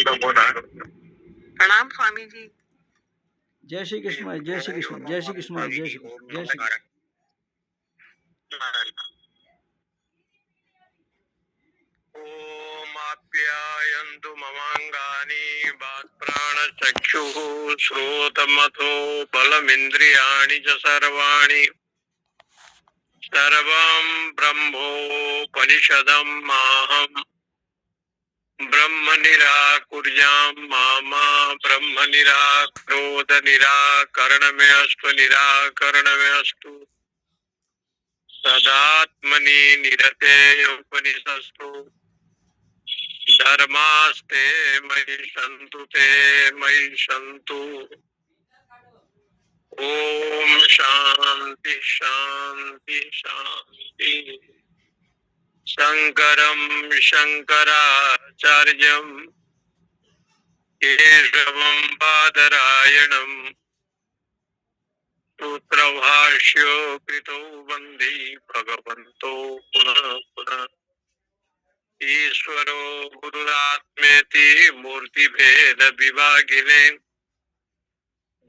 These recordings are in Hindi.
प्रणाम स्वामी जी। जय श्री कृष्ण, जय श्री कृष्ण, जय श्री कृष्ण, जय श्री कृष्ण, जय श्री कृष्ण। ओम आप्यायन्तु ममांगानि वाक्प्राणचक्षुः श्रोत्रमथो बलमिन्द्रियाणि च सर्वाणि सर्वं ब्रह्मोपनिषदं माहं ब्रह्म निराकुर्यां मा ब्रह्म निराक्रोध निराकरणमेऽस्तु सदात्मनि निरते उपनिषत्सु धर्मास्ते मयि सन्तु ओम शांति शांति शांति। शंकरं शंकराचार्यं केशवं बादरायणं सूत्रभाष्यो कृतौ वन्दे भगवन्तो पुनः पुनः। ईश्वरो गुरुरात्मेति मूर्तिभेद विभागिने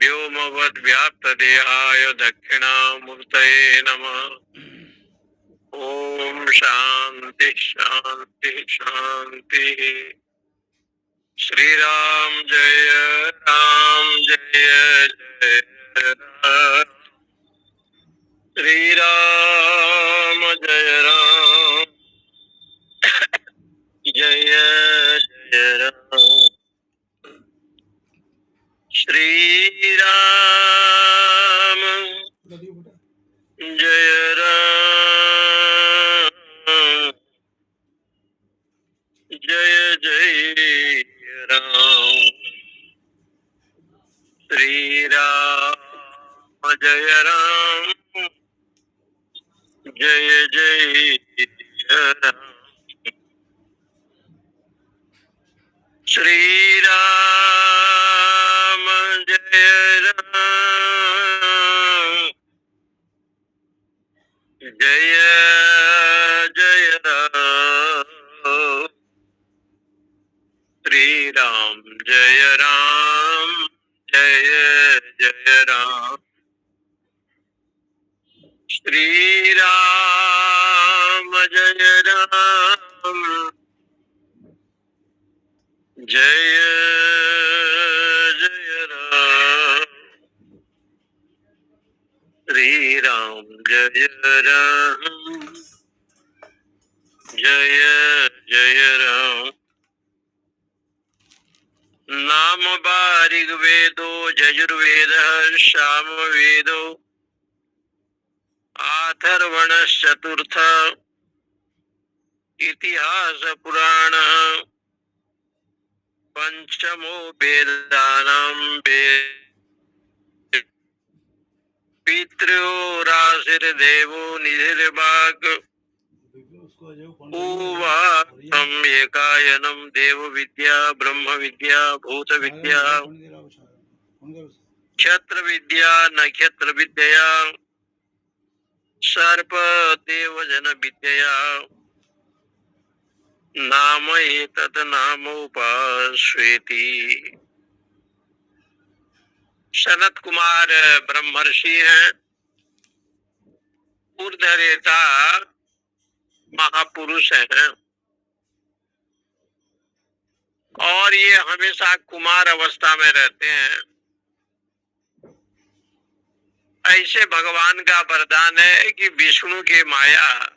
व्योमवद्व्याप्तदेहाय दक्षिणामूर्तये नमः। ओम शांति शांति शांति। श्री राम जय जय राम। श्री राम जय जय राम। श्री राम जय राम जय जय राम। श्री राम जय राम जय जय राम। श्री राम जय राम जय जय राम। श्री राम जय राम जय जय राम। श्री राम जय राम जय जय राम। श्री राम जय राम जय जय राम। नाम बारिग वेदो यजुर्वेद सामवेदो अथर्वणश्चतुर्थ इतिहास पुराण पंचमो वेदानां पितरो राशिर्देवो निधिर्वाक् उवाक्तं एकायनं देव विद्या ब्रह्म विद्या भूत विद्या क्षत्र विद्या नक्षत्र विद्या सर्प देवजन विद्या नाम एतत् नामोपाश्वेति। सनत कुमार ब्रह्मर्षि हैं, ऊर्ध्वरेता महापुरुष हैं और ये हमेशा कुमार अवस्था में रहते हैं। ऐसे भगवान का वरदान है कि विष्णु की माया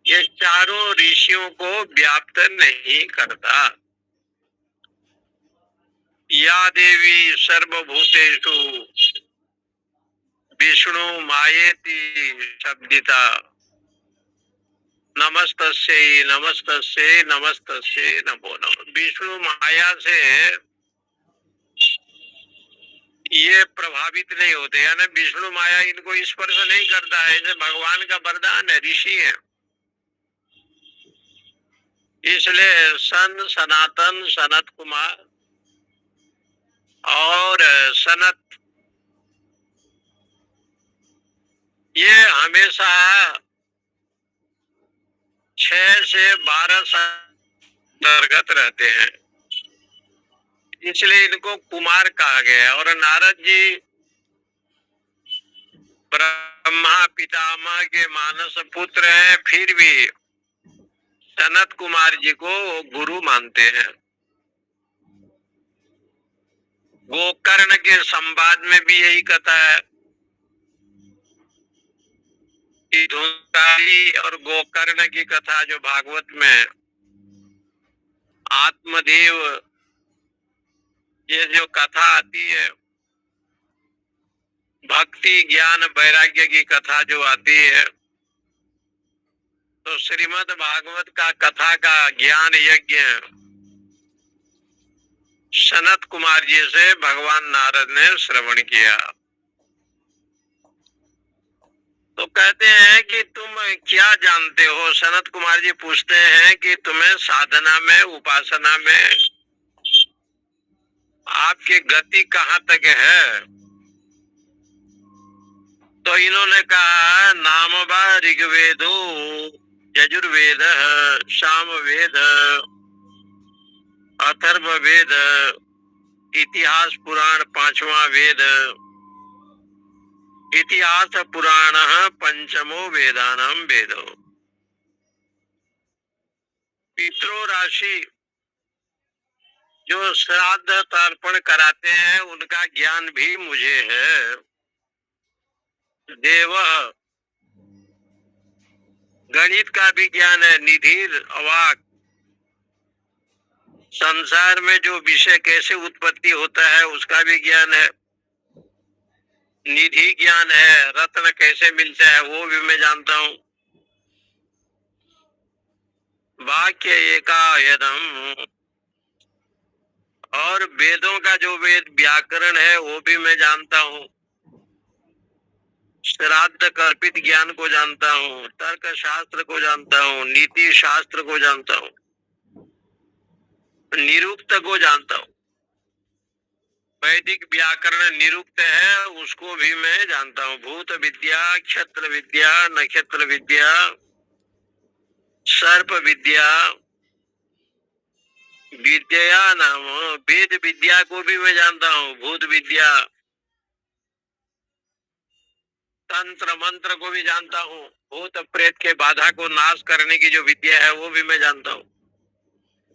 ये चारों ऋषियों को व्याप्त नहीं करता। या देवी सर्वभूतेषु विष्णु मायेति शब्दिता नमस्तस्यै नमस्तस्यै नमस्तस्यै नमो नमः। विष्णु माया से ये प्रभावित नहीं होते, यानी विष्णु माया इनको स्पर्श नहीं करता है। ये भगवान का वरदान है, ऋषि है। इसलिए सनातन सनत कुमार और सनत ये हमेशा 6 से 12 साल रहते हैं, इसलिए इनको कुमार कहा गया। और नारद जी ब्रह्मा पितामह के मानस पुत्र हैं, फिर भी सनत कुमार जी को गुरु मानते हैं। गोकर्ण के संवाद में भी यही कथा है कि धूमधारी और गोकर्ण की कथा जो भागवत में आत्मदेव ये जो कथा आती है, भक्ति ज्ञान वैराग्य की कथा जो आती है, तो श्रीमद् भागवत का कथा का ज्ञान यज्ञ सनत कुमार जी से भगवान नारद ने श्रवण किया। तो कहते हैं कि तुम क्या जानते हो? सनत कुमार जी पूछते हैं कि तुम्हें साधना में उपासना में आपकी गति कहाँ तक है? तो इन्होंने कहा नाम व ऋग्वेदो यजुर्वेद सामवेद अथर्ववेद इतिहास पुराण पांचवा वेद इतिहास पुराण पंचमो वेदानाम वेदो। पितरो राशि जो श्राद्ध तर्पण कराते हैं उनका ज्ञान भी मुझे है। देव गणित का भी ज्ञान है, निधिर अवाक संसार में जो विषय कैसे उत्पत्ति होता है उसका भी ज्ञान है, निधि ज्ञान है, रत्न कैसे मिलता है वो भी मैं जानता हूँ। वाक्य एकायनम और वेदों का जो वेद व्याकरण है वो भी मैं जानता हूँ। श्राद्ध कल्पित ज्ञान को जानता हूँ, तर्क शास्त्र को जानता हूँ, नीति शास्त्र को जानता हूँ, निरुक्त को जानता हूँ। वैदिक व्याकरण निरुक्त है उसको भी मैं जानता हूँ। भूत विद्या, क्षत्र विद्या, नक्षत्र विद्या, सर्प विद्या, विद्या नाम वेद विद्या को भी मैं जानता हूँ। भूत विद्या, तंत्र मंत्र को भी जानता हूँ। भूत प्रेत के बाधा को नाश करने की जो विद्या है वो भी मैं जानता हूँ।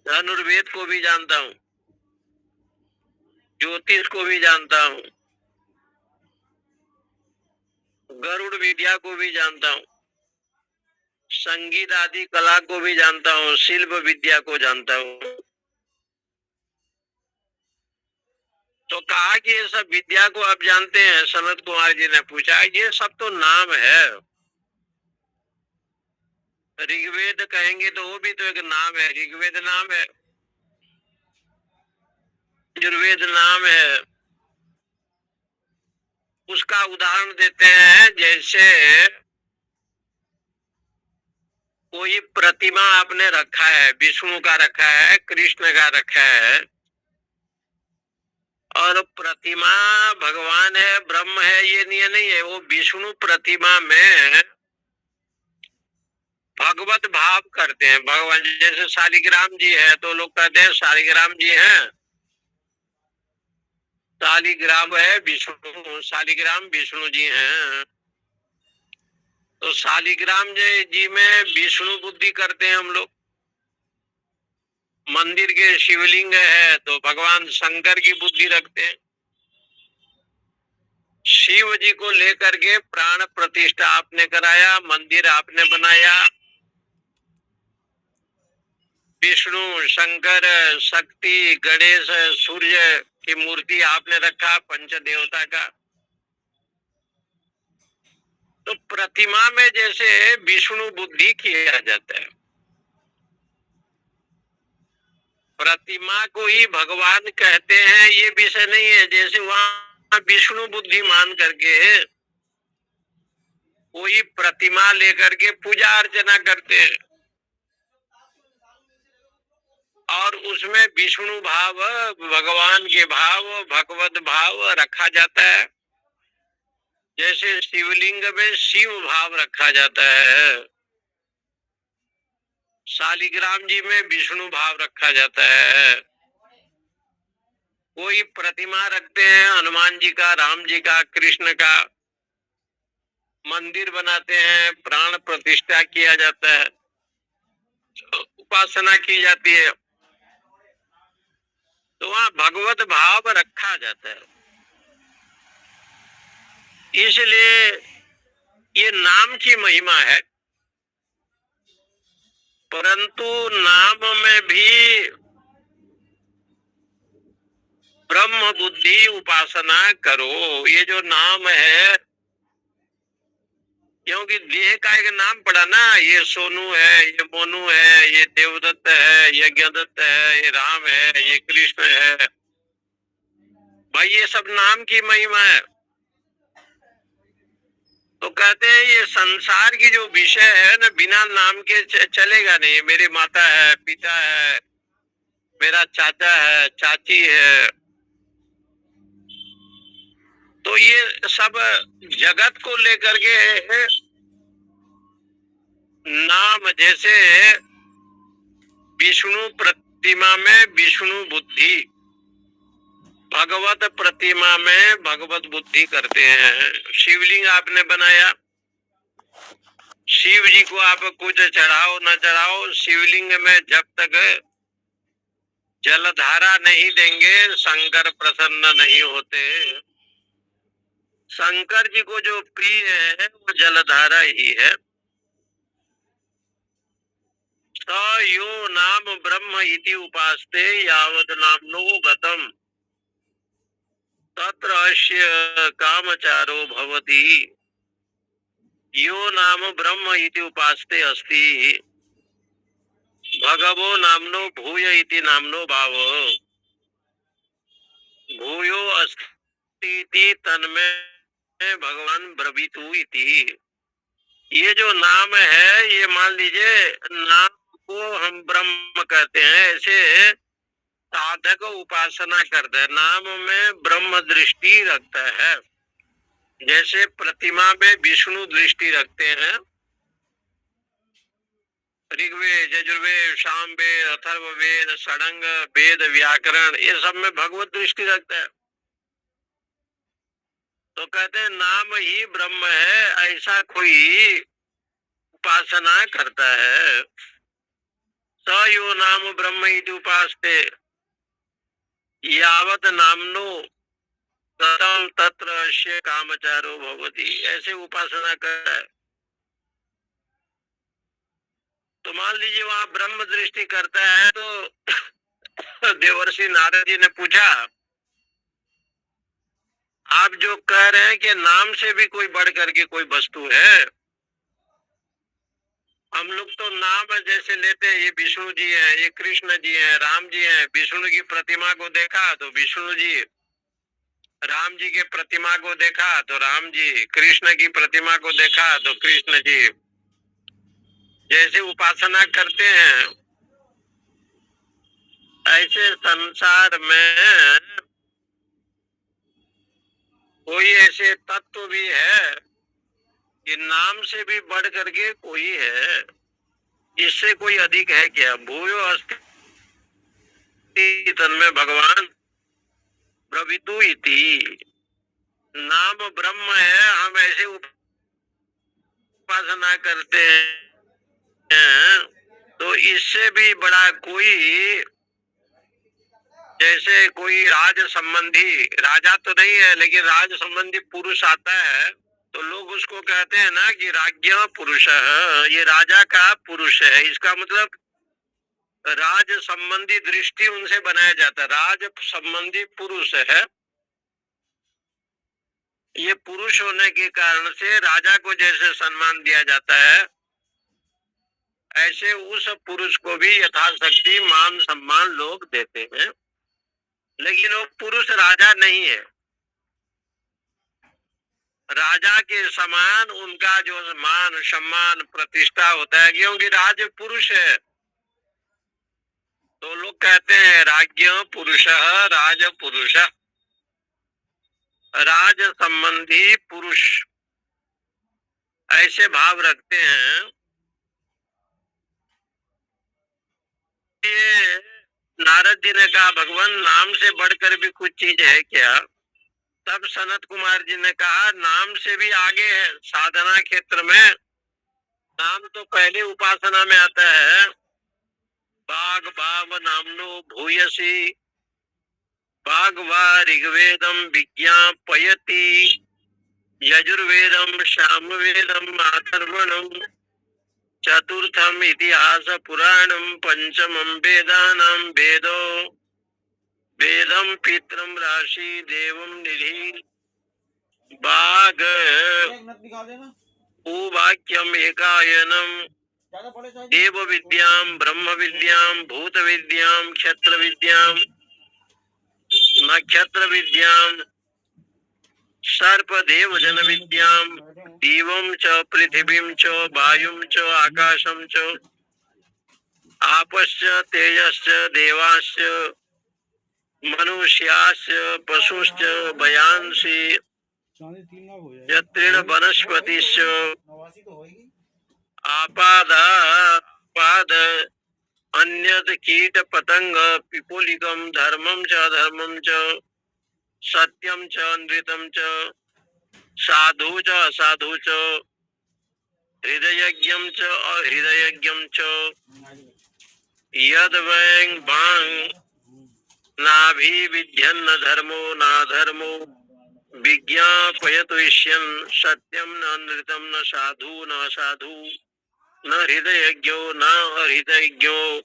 धनुर्वेद को भी जानता हूँ, ज्योतिष को भी जानता हूँ, गरुड़ विद्या को भी जानता हूँ, संगीत आदि कला को भी जानता हूँ, शिल्प विद्या को जानता हूँ। तो कहा कि ये सब विद्या को आप जानते हैं? सनत कुमार जी ने पूछा ये सब तो नाम है। ऋग्वेद कहेंगे तो वो भी तो एक नाम है, ऋग्वेद नाम है, यजुर्वेद नाम है। उसका उदाहरण देते हैं, जैसे कोई प्रतिमा आपने रखा है, विष्णु का रखा है, कृष्ण का रखा है, और प्रतिमा भगवान है ब्रह्म है ये नहीं है। वो विष्णु प्रतिमा में भगवत भाव करते हैं। भगवान जैसे शालिग्राम जी है तो लोग कहते हैं शालिग्राम जी हैं, शालिग्राम है विष्णु, शालिग्राम विष्णु जी हैं। तो शालिग्राम जी में विष्णु बुद्धि करते हैं हम लोग। मंदिर के शिवलिंग है तो भगवान शंकर की बुद्धि रखते हैं। शिव जी को लेकर के प्राण प्रतिष्ठा आपने कराया, मंदिर आपने बनाया, विष्णु शंकर शक्ति गणेश सूर्य की मूर्ति आपने रखा, पंच देवता का। तो प्रतिमा में जैसे विष्णु बुद्धि किया जाता है, प्रतिमा को ही भगवान कहते हैं ये विषय नहीं है। जैसे वहां विष्णु बुद्धि मान करके कोई प्रतिमा लेकर के पूजा अर्चना करते हैं और उसमें विष्णु भाव, भगवान के भाव, भगवत भाव रखा जाता है। जैसे शिवलिंग में शिव भाव रखा जाता है, शालिग्राम जी में विष्णु भाव रखा जाता है। कोई प्रतिमा रखते हैं हनुमान जी का, राम जी का, कृष्ण का, मंदिर बनाते हैं, प्राण प्रतिष्ठा किया जाता है, उपासना की जाती है, तो वहाँ भगवत भाव रखा जाता है। इसलिए ये नाम की महिमा है, परंतु नाम में भी ब्रह्म बुद्धि उपासना करो। ये जो नाम है, क्योंकि देह का एक नाम पड़ा ना, ये सोनू है, ये मोनू है, ये देवदत्त है, ये यज्ञदत्त है, ये राम है, ये कृष्ण है, भाई ये सब नाम की महिमा है। तो कहते हैं ये संसार की जो विषय है ना, बिना नाम के चलेगा नहीं। मेरी माता है, पिता है, मेरा चाचा है, चाची है, तो ये सब जगत को लेकर के नाम, जैसे विष्णु प्रतिमा में विष्णु बुद्धि, भगवत प्रतिमा में भगवत बुद्धि करते हैं। शिवलिंग आपने बनाया, शिव जी को आप कुछ चढ़ाओ न चढ़ाओ, शिवलिंग में जब तक जलधारा नहीं देंगे शंकर प्रसन्न नहीं होते। शंकर जी को जो प्रिय है वो जलधारा ही है। स यो नाम ब्रह्म इति उपास्ते यावत नामनो गतम तत्र अस्य कामचारो भवति। यो नाम ब्रह्म इति उपास्ते अस्ति भगवो नामनो भूय इति नामनो भाव भूयो अस्ति तन्मे भगवान ब्रवीतु इति। ये जो नाम है, ये मान लीजिए नाम को हम ब्रह्म कहते हैं, ऐसे साधक उपासना करता है, नाम में ब्रह्म दृष्टि रखता है। जैसे प्रतिमा में विष्णु दृष्टि रखते हैं, ऋग्वेद, यजुर्वेद, सामवेद, अथर्ववेद, षडंग वेद, व्याकरण, ये सब में भगवत दृष्टि रखता है। तो कहते हैं नाम ही ब्रह्म है, ऐसा कोई उपासना करता है। स यो नाम ब्रह्म इति उपास्ते यावत नामनो ततम तत्र अस्य कामचारो भवति। ऐसे उपासना करता है। तो मान लीजिए वहां ब्रह्म दृष्टि करता है, तो देवर्षि नारद जी ने पूछा, आप जो कह रहे हैं कि नाम से भी कोई बढ़ करके कोई वस्तु है, हम लोग तो नाम जैसे लेते हैं, ये विष्णु जी है, ये कृष्ण जी है, राम जी है। विष्णु की प्रतिमा को देखा तो विष्णु जी, राम जी के प्रतिमा को देखा तो राम जी, कृष्ण की प्रतिमा को देखा तो कृष्ण जी। जैसे उपासना करते हैं, ऐसे संसार में कोई ऐसे तत्व भी है कि नाम से भी बढ़ करके कोई है। इससे कोई अधिक है क्या? भूयो अस्ति तन्मे भगवान ब्रवीतु इति। नाम ब्रह्म है, हम ऐसे उपासना करते हैं, तो इससे भी बड़ा कोई, जैसे कोई राज संबंधी, राजा तो नहीं है लेकिन राज संबंधी पुरुष आता है, तो लोग उसको कहते हैं ना कि राज्ञ पुरुष, ये राजा का पुरुष है। इसका मतलब राज संबंधी दृष्टि उनसे बनाया जाता है। राज संबंधी पुरुष है, ये पुरुष होने के कारण से राजा को जैसे सम्मान दिया जाता है, ऐसे उस पुरुष को भी यथाशक्ति मान सम्मान लोग देते हैं। लेकिन वो पुरुष राजा नहीं है। राजा के समान उनका जो मान सम्मान प्रतिष्ठा होता है, क्योंकि राज पुरुष है। तो लोग कहते हैं राज्ञ पुरुष, राज पुरुष, राज संबंधी पुरुष, ऐसे भाव रखते हैं। ये नारद जी ने कहा भगवान नाम से बढ़कर भी कुछ चीज है क्या? तब सनत कुमार जी ने कहा नाम से भी आगे है साधना क्षेत्र में। नाम तो पहले उपासना में आता है। बाग भाव नामनो भूयसी बाग वा ऋग्वेदम विज्ञापयति यजुर्वेदम सामवेदम अथर्वणम चतुर्थम इतिहास पुराणम पंचमम वेदानाम वेदो वेदम पितरम राशि देवम निधि बाग वाक्यम एकायनम देव विद्याम ब्रह्म विद्याम भूत विद्याम क्षत्र विद्याम नक्षत्र विद्याम सर्प देव जन विद्याम दिवम च पृथिवीम च वायुम च आकाशम च आपश्च तेजश्च देवाश्च मनुष्याश्च पशुश्च भयांसि यत्रेण वनस्पतिश्च आपाद अन्यत कीट पतंग पिपुलिकम धर्मम च अधर्मम च सत्यम च नृतम च साधु च असाधु च हृदयज्ञम च अहृदयज्ञम च यद वैंग बांग नाभि विध्यन्न धर्मो ना धर्मो विज्ञापयतुष्यन् सत्यम न नृतम न साधु न साधु न हृदयज्ञो न अहृदयज्ञो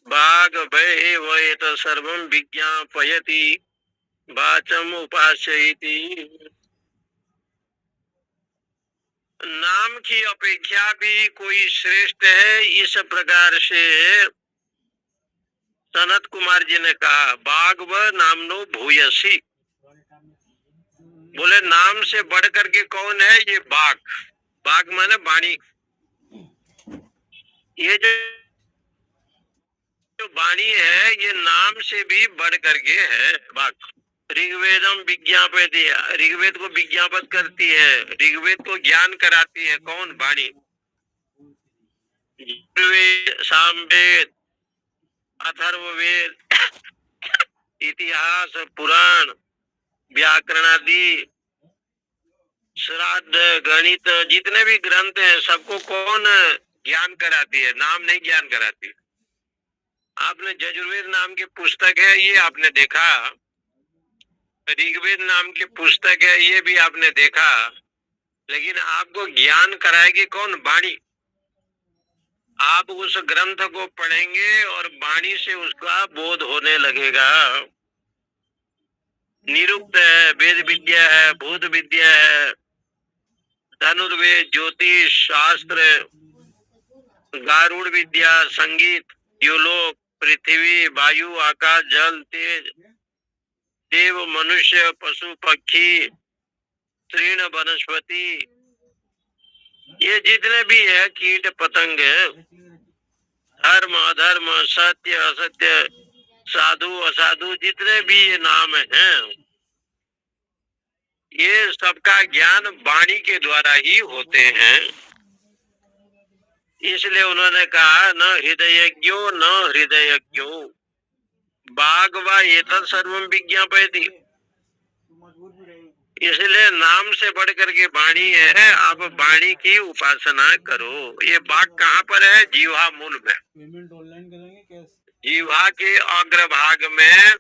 बाग भय वयत सर्वं विज्ञापयति वाचम उपास्यति। नाम की अपेक्षा भी कोई श्रेष्ठ है, इस प्रकार से सनत कुमार जी ने कहा बाग व नामनो भूयसी। बोले नाम से बढ़ करके कौन है? ये बाग। बाग माने वाणी। ये जो वाणी है ये नाम से भी बढ़ करके है बाग। ऋग्वेदम विज्ञापयति, ऋग्वेद को विज्ञापित करती है, ऋग्वेद को ज्ञान कराती है। कौन? वाणी। ऋग्वेद, सामवेद, अथर्ववेद, इतिहास, पुराण, व्याकरण आदि, श्राद्ध, गणित, जितने भी ग्रंथ हैं सबको कौन ज्ञान कराती है? नाम नहीं ज्ञान कराती। आपने यजुर्वेद नाम की पुस्तक है, ये आपने देखा। ऋग्वेद नाम की पुस्तक है, ये भी आपने देखा। लेकिन आपको ज्ञान कराएगी कौन? वाणी। आप उस ग्रंथ को पढ़ेंगे और वाणी से उसका बोध होने लगेगा। निरुक्त है, वेद विद्या है, भूत विद्या है, धनुर्वेद, ज्योतिष शास्त्र, गारुड़ विद्या, संगीत, द्युलोक, पृथ्वी, वायु, आकाश, जल, तेज, देव, मनुष्य, पशु, पक्षी, तृण, वनस्पति, ये जितने भी है कीट पतंग, धर्म अधर्म, सत्य असत्य, साधु असाधु, जितने भी ये नाम हैं, ये सबका ज्ञान वाणी के द्वारा ही होते हैं। इसलिए उन्होंने कहा न हृदयज्ञो न हृदयज्ञो बाग वा एतत् सर्वं विज्ञापयति। इसलिए नाम से बढ़ करके वाणी है, आप वाणी की उपासना करो। ये बाग कहाँ पर है? जीवा मूल में। पेमेंट ऑनलाइन करेंगे कैश? जीवा के अग्रभाग में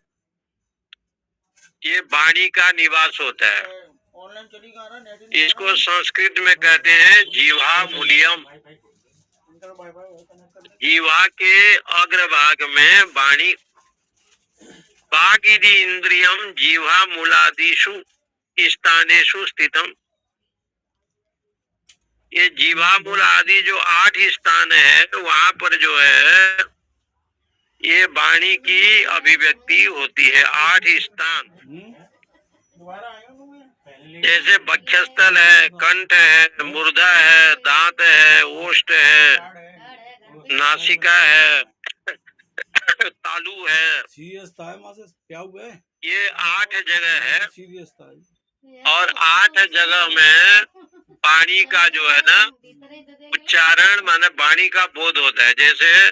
ये वाणी का निवास होता है। ऑनलाइन चली कहाँ रहा? इसको संस्कृत में कहते हैं जीवा मूल्यम। जीवा के अग्रभाग में वाणी। बाग इति इंद्रियम जीवा मूलादिषु स्थानेषु स्थितम। ये जीवा मूल आदि जो 8 स्थान है वहां पर जो है ये वाणी की अभिव्यक्ति होती है। 8 स्थान, जैसे वक्षस्थल है, कंठ है, मूर्धा है, दांत है, ओष्ठ है, नासिका है, तालु है। सीरियस था है, क्या हुआ है? ये 8 जगह है सीरियस था। और 8 जगह में वाणी का जो है ना उच्चारण माने वाणी का बोध होता है। जैसे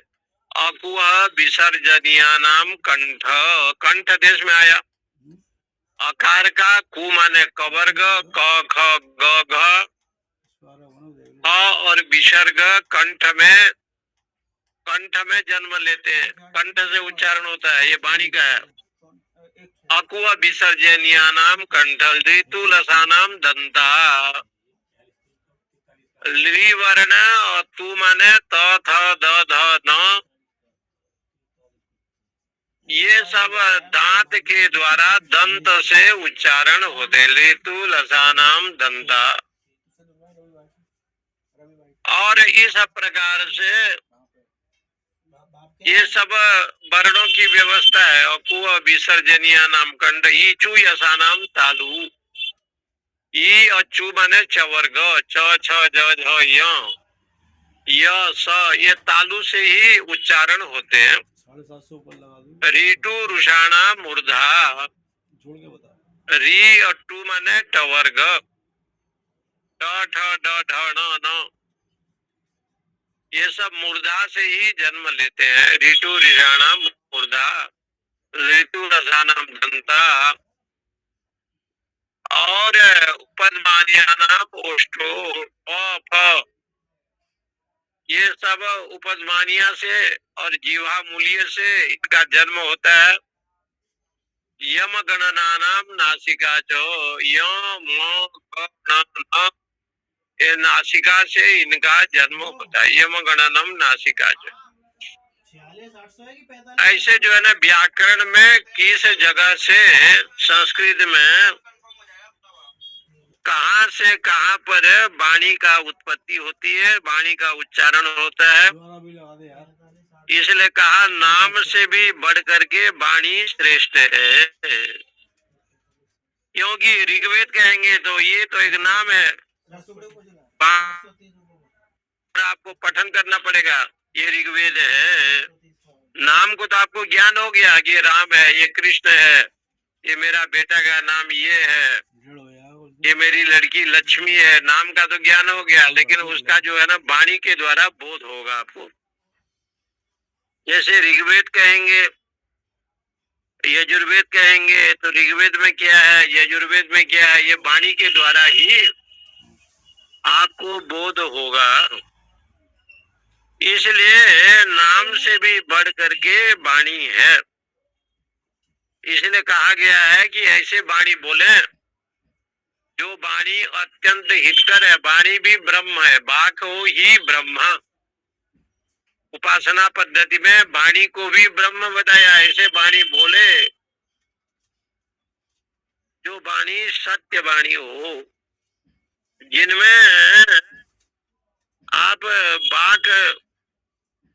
अकुह विसर्जनीयानाम कंठ, कंठ देश में आया। अकार का कु माने कवर्ग, क ख ग घ, अ और विसर्ग कंठ में जन्म लेते हैं, कंठ से उच्चारण होता है, ये वाणी का है। अकुह विसर्जनीयानाम कंठ, ऋतु लसानाम दंता, ली वर्ण और तू माने त थ द ध न, ये सब दांत के द्वारा दंत से उच्चारण होते हैं। ऋतु लसानाम दंता, और इस प्रकार से ये सब वर्णों की व्यवस्था है। अकुह विसर्जनीय नाम कंठ, ईचु यसा नाम तालु, ई अच्चू माने चवर्ग, च छ ज झ य स, ये तालु से ही उच्चारण होते हैं। 750 ऋतु रुषाणा मूर्धा, जोड़ के बता। री अट्टू माने टवर्ग, ट ठ ड ढ ण न, ये सब मूर्धा से ही जन्म लेते हैं। ऋतु ऋषाणाम मूर्धा, ऋतु रसानाम दंता, और उपदमानियानाम ओष्ठो, फ, ये सब उपदमानिया से और जीवा मूल्य से इनका जन्म होता है। यम गणनानाम नासिका चो, यम म ग न, ये नासिका से इनका जन्म होता है। यम गणनम नासिका चो। ऐसे जो है ना व्याकरण में किस जगह से संस्कृत में कहाँ से कहाँ पर वाणी का उत्पत्ति होती है, वाणी का उच्चारण होता है। इसलिए कहा नाम से भी बढ़ करके वाणी श्रेष्ठ है। क्योंकि ऋग्वेद कहेंगे तो ये तो एक नाम है, आपको पठन करना पड़ेगा। ये ऋग्वेद है, नाम को तो आपको ज्ञान हो गया कि ये राम है, ये कृष्ण है, ये मेरा बेटा का नाम ये है, ये मेरी लड़की लक्ष्मी है। नाम का तो ज्ञान हो गया, लेकिन उसका जो है ना वाणी के द्वारा बोध होगा आपको। जैसे ऋग्वेद कहेंगे, यजुर्वेद कहेंगे, तो ऋग्वेद में क्या है, यजुर्वेद में क्या है, ये वाणी के द्वारा ही आपको बोध होगा। इसलिए नाम से भी बढ़ करके वाणी है। इसलिए कहा गया है कि ऐसे वाणी बोले जो वाणी अत्यंत हितकर है। वाणी भी ब्रह्म है, वाक हो ही ब्रह्म। उपासना पद्धति में वाणी को भी ब्रह्म बताया। ऐसे वाणी बोले जो वाणी सत्य वाणी हो, जिनमें आप वाक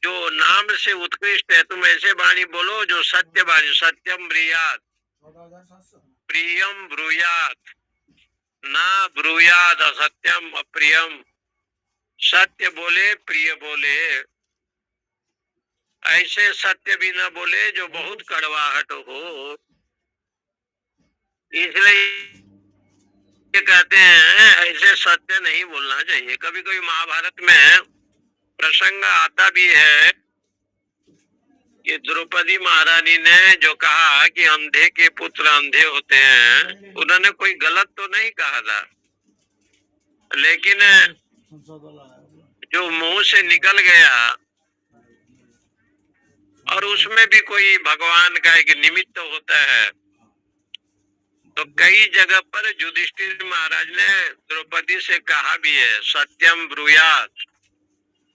जो नाम से उत्कृष्ट है, तुम ऐसे वाणी बोलो जो सत्य वाणी। सत्यम ब्रूयात, प्रियम ब्रूयात, ना ब्रूयात असत्यम अप्रियम। सत्य बोले, प्रिय बोले, ऐसे सत्य भी ना बोले जो बहुत कड़वाहट हो। इसलिए ये कहते हैं ऐसे सत्य नहीं बोलना चाहिए। कभी कभी महाभारत में प्रसंग आता भी है कि द्रौपदी महारानी ने जो कहा कि अंधे के पुत्र अंधे होते हैं, उन्होंने कोई गलत तो नहीं कहा था, लेकिन जो मुंह से निकल गया, और उसमें भी कोई भगवान का एक निमित्त होता है। तो कई जगह पर युधिष्ठिर महाराज ने द्रौपदी से कहा भी है, सत्यम ब्रूयात,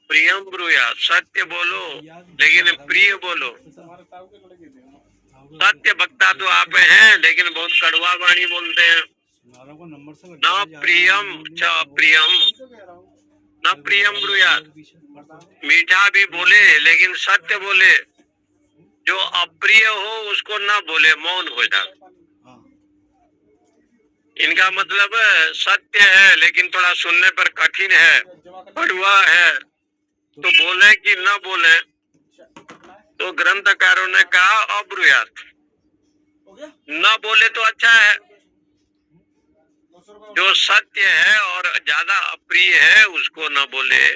प्रियम ब्रूयात। सत्य बोलो लेकिन प्रिय बोलो। सत्य वक्ता तो आप हैं, लेकिन बहुत कड़वा वाणी बोलते हैं। न प्रियम च प्रियम, न प्रियम ब्रूयात। मीठा भी बोले लेकिन सत्य बोले। जो अप्रिय हो उसको ना बोले, मौन हो जाए। इनका मतलब सत्य है लेकिन थोड़ा सुनने पर कठिन है, कड़वा है, तो बोले कि न बोले। तो ग्रंथकारों ने कहा अब्रूयात, न बोले तो अच्छा है। जो सत्य है और ज्यादा अप्रिय है उसको न बोले।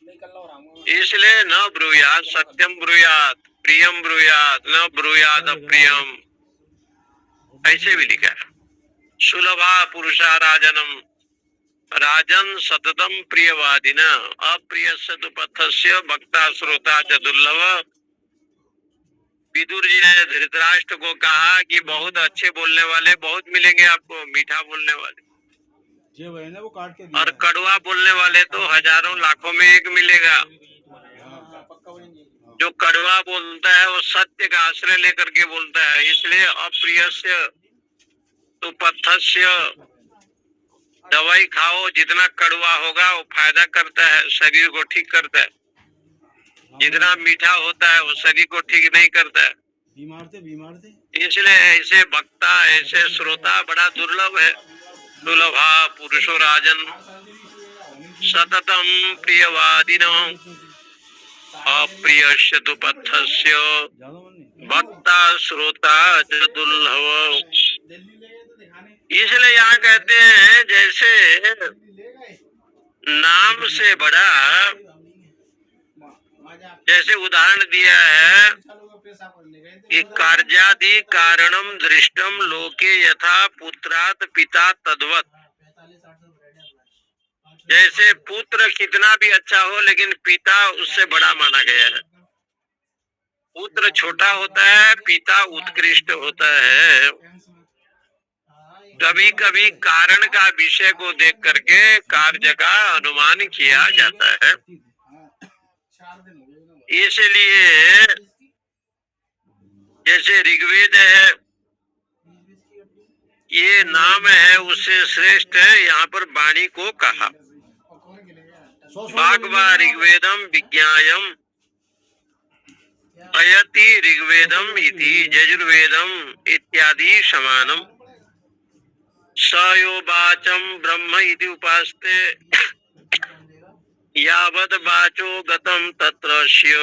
इसलिए न ब्रूयात सत्यम ब्रूयात प्रियम ब्रूयात न ब्रूयात अप्रियम, ऐसे भी लिखा है। सुलभा पुरुषा राजनम राजन सततम प्रियवादिन अप्रिय तो पथस्य भक्ता श्रोता च दुर्लभ। विदुर जी ने धृतराष्ट्र को कहा कि बहुत अच्छे बोलने वाले बहुत मिलेंगे आपको, मीठा बोलने वाले, वो काट के दिया और कड़वा बोलने वाले तो हजारों लाखों में एक मिलेगा। जो कड़वा बोलता है वो सत्य का आश्रय लेकर के बोलता है, इसलिए अप्रियस्य तो पथस्य, दवाई खाओ जितना कड़वा होगा वो फायदा करता है, शरीर को ठीक करता है, जितना मीठा होता है वो शरीर को ठीक नहीं करता है। बीमार थे इसलिए ऐसे वक्ता ऐसे श्रोता बड़ा दुर्लभ है। दुर्लभा पुरुषो राजन सततम प्रियवादिनो अप्रियस्य तु पथस्य भक्ता श्रोता च दुर्लभ। इसलिए यहाँ कहते हैं जैसे नाम से बड़ा, जैसे उदाहरण दिया है कि कार्यादि कारणम दृष्टम लोके यथा पुत्रात पिता तद्वत। जैसे पुत्र कितना भी अच्छा हो लेकिन पिता उससे बड़ा माना गया है। पुत्र छोटा होता है, पिता उत्कृष्ट होता है। कभी कभी कारण का विषय को देख करके कार्य का अनुमान किया जाता है। इसलिए जैसे ऋग्वेद है, ये नाम है उससे श्रेष्ठ है, यहाँ पर वाणी को कहा। भागवा ऋग्वेदम विज्ञायम अयति ऋग्वेदम इति यजुर्वेदम इत्यादि समानम सयो वाचम ब्रह्म इति उपास्ते यावद वाचो गतम तत्रस्य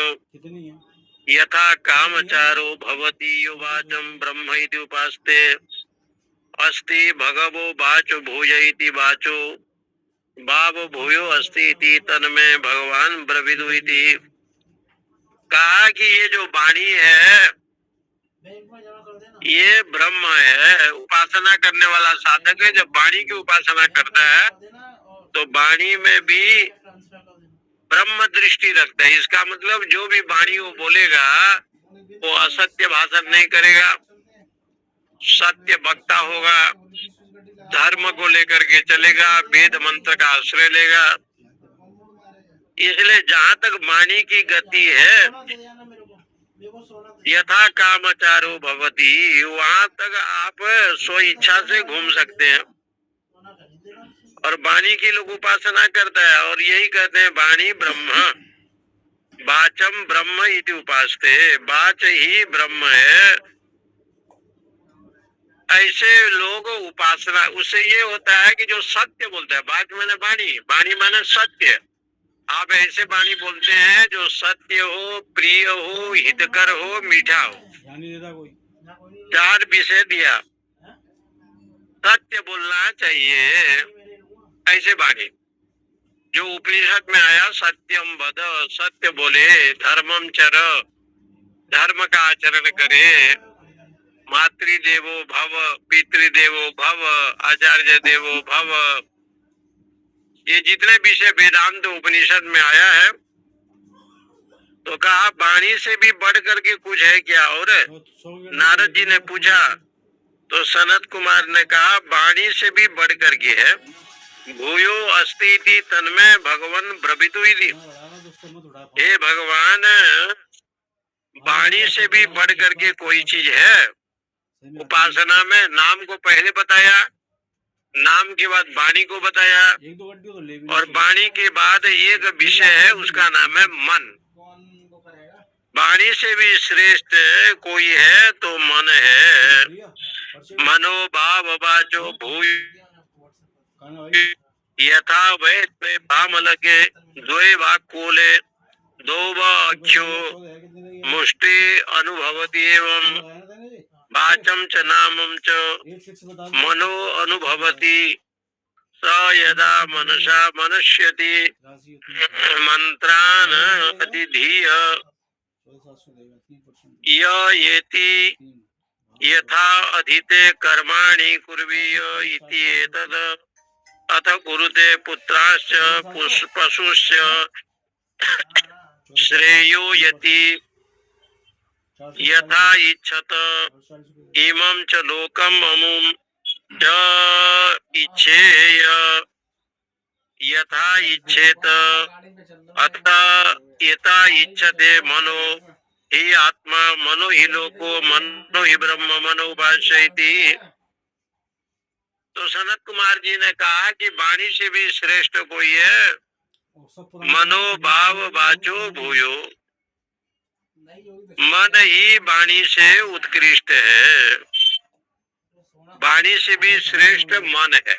यथा कामचारो भवति यो वाचम ब्रह्म इति उपास्ते अस्ति भगवो वाचो भूय इति वाचो भाव भूयो अस्ति इति तन्मे भगवान ब्रविदु इति। कहा कि ये जो वाणी है ये ब्रह्म है, उपासना करने वाला साधक है। जब वाणी की उपासना करता है तो वाणी में भी ब्रह्म दृष्टि रखता है। इसका मतलब जो भी वाणी वो बोलेगा वो असत्य भाषण नहीं करेगा, सत्य वक्ता होगा, धर्म को लेकर के चलेगा, वेद मंत्र का आश्रय लेगा। इसलिए जहाँ तक वाणी की गति है यथा कामचारो भवति, वहाँ तक आप स्व इच्छा से घूम सकते हैं। और वाणी की लोग उपासना करता है और यही कहते हैं वाणी ब्रह्म वाचम ब्रह्म इति उपासते, वाच ही ब्रह्म है। ऐसे लोग उपासना, उससे ये होता है कि जो सत्य बोलता है, वाच माने वाणी, वाणी माने सत्य। आप ऐसे वाणी बोलते हैं जो सत्य हो, प्रिय हो, हितकर हो, मीठा हो। चार विषय दिया, सत्य बोलना चाहिए, ऐसे वाणी जो उपनिषद में आया, सत्यम वद, सत्य बोले, धर्मम चर, धर्म का आचरण करे, मातृदेवो भव, पितृदेवो भव, आचार्य देवो भव। ये जितने विषय वेदांत उपनिषद में आया है, तो कहा वाणी से भी बढ़ करके कुछ है क्या? और नारद जी ने पूछा तो सनत कुमार ने कहा वाणी से भी बढ़ करके है। भूयो अस्ति इति तन्मे भगवान ब्रवितु इति। हे भगवान, वाणी से भी बढ़ करके कोई चीज है? उपासना में नाम को पहले बताया, नाम के बाद वाणी को बताया, और वाणी के बाद एक विषय है उसका नाम है मन। वाणी से भी श्रेष्ठ कोई है तो मन है। मनोभाव वाचो भूय यथा वै भामलके द्वे वाक्कूले दो अक्षो मुष्टि अनुभवति एवं वाचम च नामम च मनो अनुभवति स यदा मनसा मनश्यति मंत्रान अधिधीय य येति यथा अधिते कर्माणि कुर्वीय इति एतद् अथ कुरुते पुत्राश्च पशुश्च श्रेयो यति यथा इच्छत इमं च लोकम् अमुं च इच्छेय यथा इच्छेत अथ यथा इच्छते मनो ही आत्मा मनो ही लोको मनो ही ब्रह्म मनो भाष्यति। तो सनत कुमार जी ने कहा कि वाणी से भी श्रेष्ठ कोई है, मनोभाव वाचो भूयो, मन ही वाणी से उत्कृष्ट है, वाणी से भी श्रेष्ठ मन है।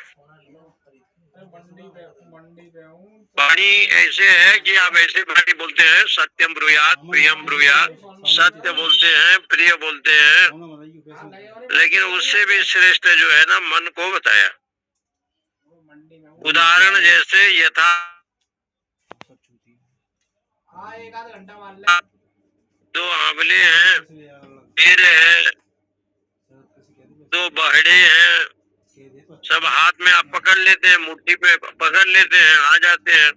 वाणी ऐसे है कि आप ऐसे वाणी बोलते हैं, सत्यम ब्रूयात प्रियम ब्रूयात, सत्य बोलते हैं प्रिय बोलते हैं, लेकिन उससे भी श्रेष्ठ जो है ना मन को बताया। उदाहरण जैसे यथा दो आंवले हैं, पेड़ है, दो बहड़े हैं, सब हाथ में आप पकड़ लेते हैं, मुट्ठी पे पकड़ लेते हैं, आ जाते हैं।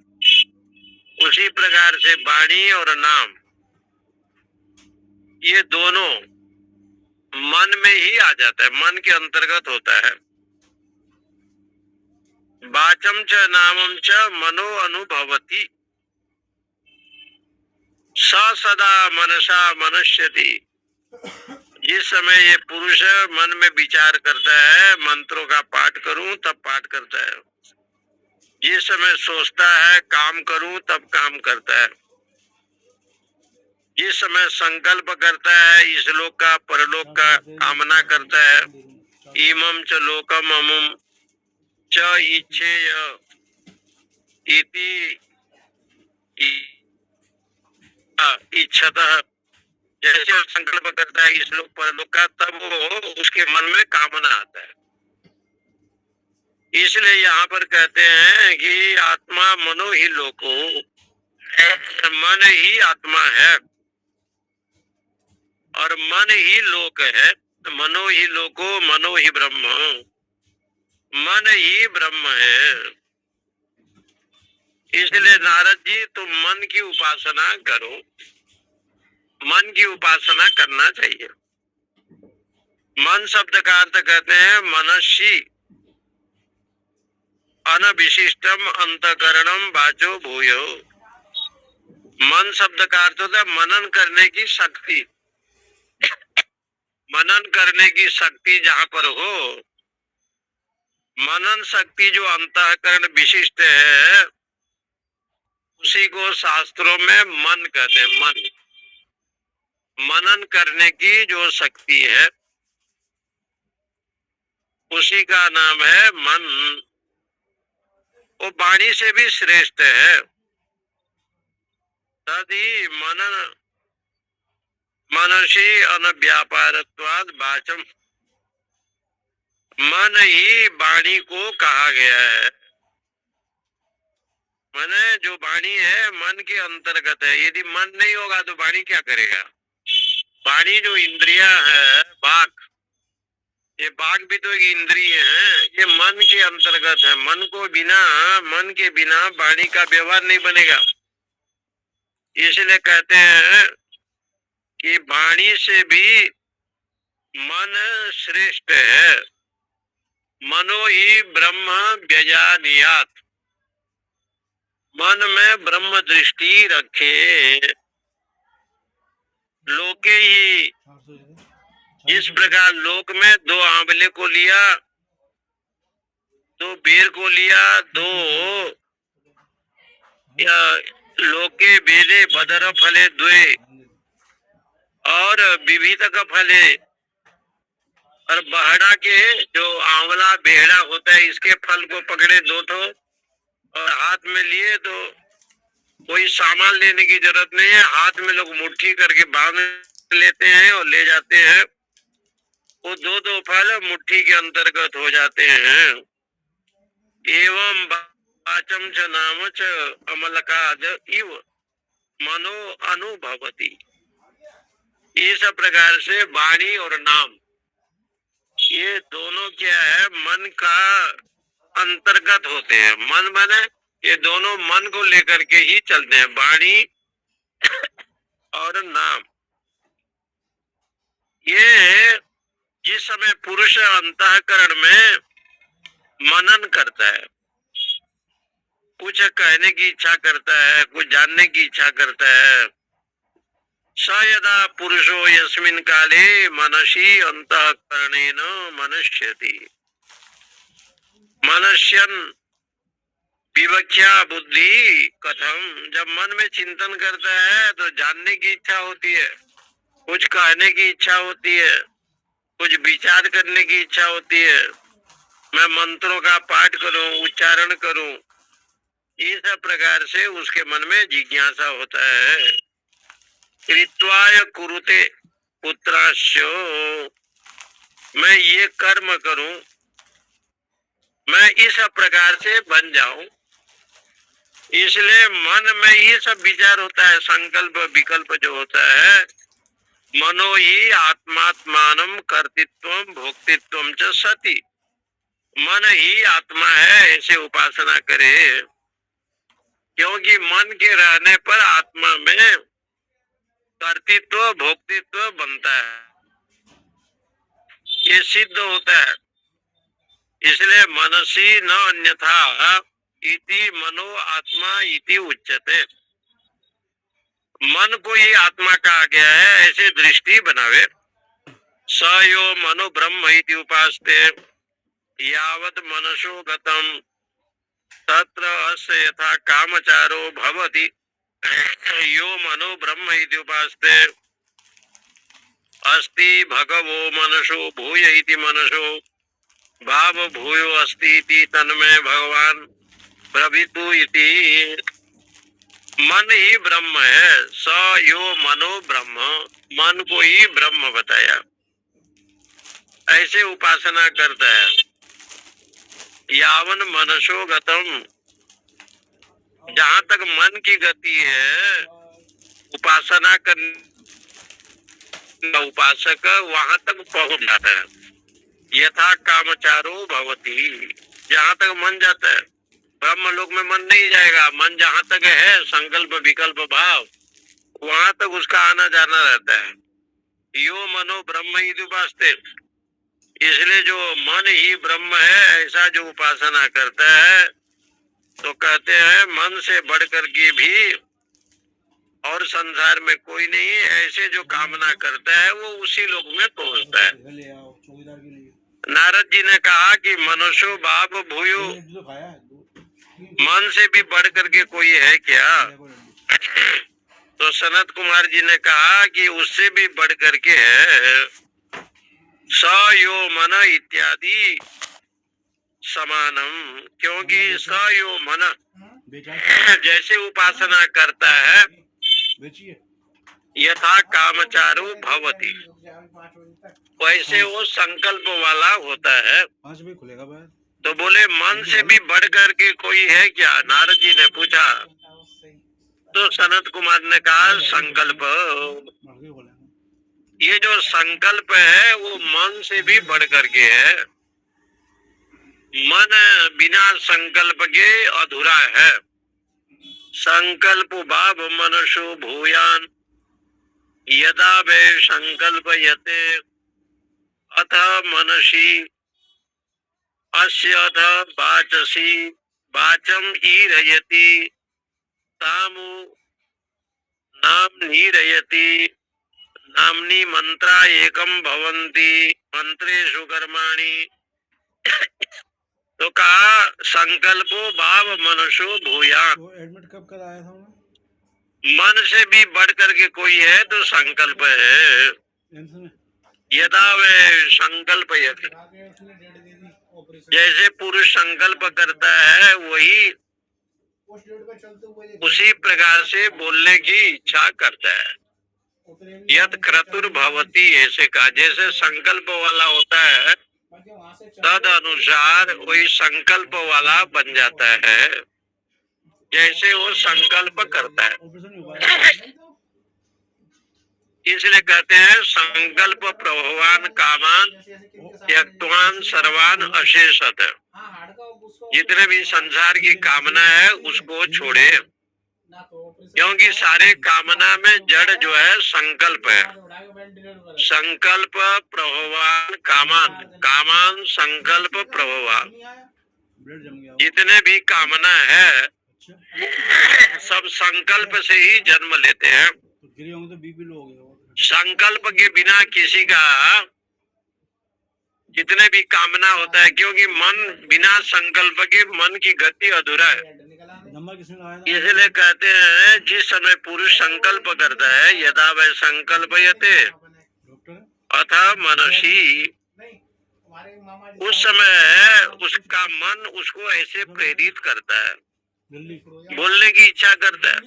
उसी प्रकार से वाणी और नाम ये दोनों मन में ही आ जाता है, मन के अंतर्गत होता है। वाचम च नामम च मनो अनुभवति स सदा मनसा मनुष्यति। जिस समय ये पुरुष मन में विचार करता है, मंत्रों का पाठ करूं तब पाठ करता है, जिस समय सोचता है काम करूं तब काम करता है, जिस समय संकल्प करता है इस लोक का परलोक का कामना करता है, इमं च लोकम अमुम च इच्छेय इति इच्छतः, जैसे वो संकल्प करता है इस लोक परलोक का, तब वो उसके मन में कामना आता है। इसलिए यहाँ पर कहते हैं कि आत्मा मनो ही लोको, मन ही आत्मा है और मन ही लोक है। मनो ही लोको मनो ही ब्रह्म, मन ही ब्रह्म है। इसलिए नारद जी तुम मन की उपासना करो, मन की उपासना करना चाहिए। मन शब्द का अर्थ कहते हैं मनसी अनविशिष्टम अंतकरणम वाचो भूयो। मन शब्द का अर्थ होता है मनन करने की शक्ति। मनन करने की शक्ति जहाँ पर हो, मनन शक्ति जो अंतःकरण विशिष्ट है, उसी को शास्त्रों में मन कहते हैं। मन, मनन करने की जो शक्ति है उसी का नाम है मन। वो वाणी से भी श्रेष्ठ है। तदी मनन मनसी अनव्यापारत्वाद वाचम, मन ही वाणी को कहा गया है। माने जो वाणी है मन के अंतर्गत है। यदि मन नहीं होगा तो वाणी क्या करेगा? वाणी जो इंद्रिया है, वाक, ये वाक भी तो एक इंद्रिय है, ये मन के अंतर्गत है। मन को बिना, मन के बिना वाणी का व्यवहार नहीं बनेगा। इसलिए कहते हैं कि वाणी से भी मन श्रेष्ठ है। मनो ही ब्रह्म व्यजानियात, मन में ब्रह्म दृष्टि रखे। लोके ही, जिस प्रकार लोक में दो आंवले को लिया, दो बेर को लिया, दो लोके बेरे बदर फले द्वे और विविध का फले, और बहड़ा के जो आंवला बेहड़ा होता है इसके फल को पकड़े दो तो, और हाथ में लिए तो कोई सामान लेने की जरूरत नहीं है, हाथ में लोग मुट्ठी करके बांध लेते हैं और ले जाते हैं। वो दो दो फल मुट्ठी के अंतर्गत हो जाते हैं। एवं वाचम च नाम च अमलकाद इव मनो अनुभवती। इस प्रकार से वाणी और नाम ये दोनों क्या है, मन का अंतर्गत होते हैं। मन माने ये दोनों मन को लेकर के ही चलते हैं, वाणी और नाम। ये जिस समय पुरुष अंतःकरण में मनन करता है, कुछ कहने की इच्छा करता है, कुछ जानने की इच्छा करता है, स यदा पुरुषो यस्मिन् काले मनसि अंतःकरणेन मनश्यति। मनश्यन विवक्षा बुद्धि कथम। जब मन में चिंतन करता है तो जानने की इच्छा होती है, कुछ कहने की इच्छा होती है, कुछ विचार करने की इच्छा होती है, मैं मंत्रों का पाठ करूं, उच्चारण करूं। इस प्रकार से उसके मन में जिज्ञासा होता है। कृत्वाय कुरुते पुत्राश्यो, मैं ये कर्म करूं, मैं इस प्रकार से बन जाऊं। इसलिए मन में ये सब विचार होता है, संकल्प विकल्प जो होता है। मनो ही आत्मात्मानम कर्तृत्वम भोक्तृत्वम च सति। मन ही आत्मा है ऐसे उपासना करे, क्योंकि मन के रहने पर आत्मा में कर्तृत्व भोक्तृत्व बनता है, ये सिद्ध होता है। इसलिए मनसी न अन्यथा इति मनो आत्मा इति उच्यते। मन को ही आत्मा कहा गया है ऐसे दृष्टि बनावे। स यो मनो ब्रह्म इति उपास्ते यावत् मनसो गतम तत्र अस्य यथा कामचारो भवति। यो मनो ब्रह्म इति उपास्ते अस्ति भगवो मनसो भूय इति मनसो भाव भूयो अस्ति इति तन्मे भगवान ब्रवीतु इति। मन ही ब्रह्म है। स यो मनो ब्रह्म, मन को ही ब्रह्म बताया, ऐसे उपासना करता है। यावन मनसो गतम, जहाँ तक मन की गति है उपासना करने उपासक वहां तक पहुंच जाता है। यथा कामचारो भवति, जहाँ तक मन जाता है। ब्रह्म लोक में मन नहीं जाएगा। मन जहाँ तक है संकल्प विकल्प भाव, वहां तक उसका आना जाना रहता है। यो मनो ब्रह्म ही उपासते, इसलिए जो मन ही ब्रह्म है ऐसा जो उपासना करता है, तो कहते हैं मन से बढ़ कर के भी और संसार में कोई नहीं। ऐसे जो कामना करता है वो उसी लोक में पहुंचता है। नारद जी ने कहा कि मनुष्यो बाप भूयो, मन से भी बढ़ करके कोई है क्या? तो सनत कुमार जी ने कहा कि उससे भी बढ़ करके है। स यो मन इत्यादि समानम, क्योंकि स यो मन जैसे उपासना करता है यथा कामचारो भवति, वैसे वो संकल्प वाला होता है। तो बोले मन से भी बढ़ करके कोई है क्या? नारद जी ने पूछा। तो सनत कुमार ने कहा संकल्प। ये जो संकल्प है वो मन से भी बढ़ करके है। मन बिना संकल्प के अधूरा है। संकल्प भाव मनसो भूयान यदा वे संकल्प यते अथ मनसी अस्य अथ वाचसी वाचम ईरयति तामु नाम नीरयति नामनी मंत्रा एकम भवन्ति मंत्रेषु कर्माणि। तो कहा संकल्पो भाव मनसो भूयान, एडमिट कब कर आया था? मन से भी बढ़ करके कोई है तो संकल्प है। यदा वे संकल्प यति, जैसे पुरुष संकल्प करता है वही उसी प्रकार से बोलने की इच्छा करता है। यद क्रतुर भवती, ऐसे कहा। जैसे संकल्प वाला होता है तद अनुसार वही संकल्प वाला बन जाता है, जैसे वो संकल्प करता है। इसलिए कहते हैं संकल्प प्रभवान कामान त्यक्तवान सर्वान अशेषत। जितने भी संसार की कामना है उसको छोड़े, क्योंकि सारे कामना में जड़ जो है संकल्प है। संकल्प प्रभवान कामान, कामान संकल्प प्रभवान, जितने भी कामना है सब संकल्प से ही जन्म लेते हैं। संकल्प के बिना किसी का जितने भी कामना होता है, क्योंकि मन बिना संकल्प के मन की गति अधूरा है। इसलिए कहते हैं जिस समय पुरुष संकल्प करता है, यदा वह संकल्पयते अथ मनसी, उस समय उसका मन उसको ऐसे प्रेरित करता है, बोलने की इच्छा करता है।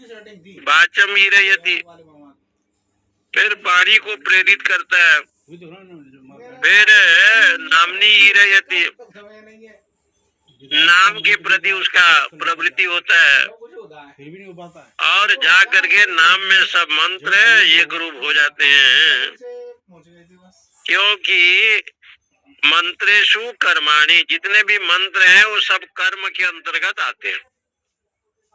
वाचम ईरयति, फिर वाणी को प्रेरित करता है। फिर नामनी ईरयति, नाम के प्रति उसका प्रवृत्ति होता है, और जा करके नाम में सब मंत्र एक रूप हो जाते हैं। क्योंकि मंत्रेषु कर्माणि, जितने भी मंत्र हैं वो सब कर्म के अंतर्गत आते हैं।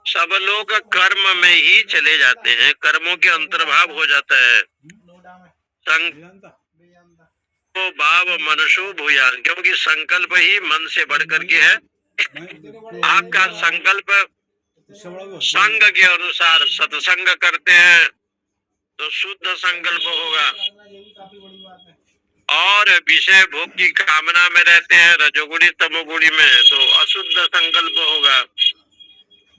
सब लोग कर्म में ही चले जाते हैं, कर्मों के अंतर्भाव हो जाता है। तो भाव मनुष्यो भूयान, क्योंकि संकल्प ही मन से बढ़ करके है। आपका संकल्प संग के अनुसार सत्संग करते हैं तो शुद्ध संकल्प होगा, और विषय भोग की कामना में रहते हैं रजोगुणी तमोगुणी में तो अशुद्ध संकल्प होगा।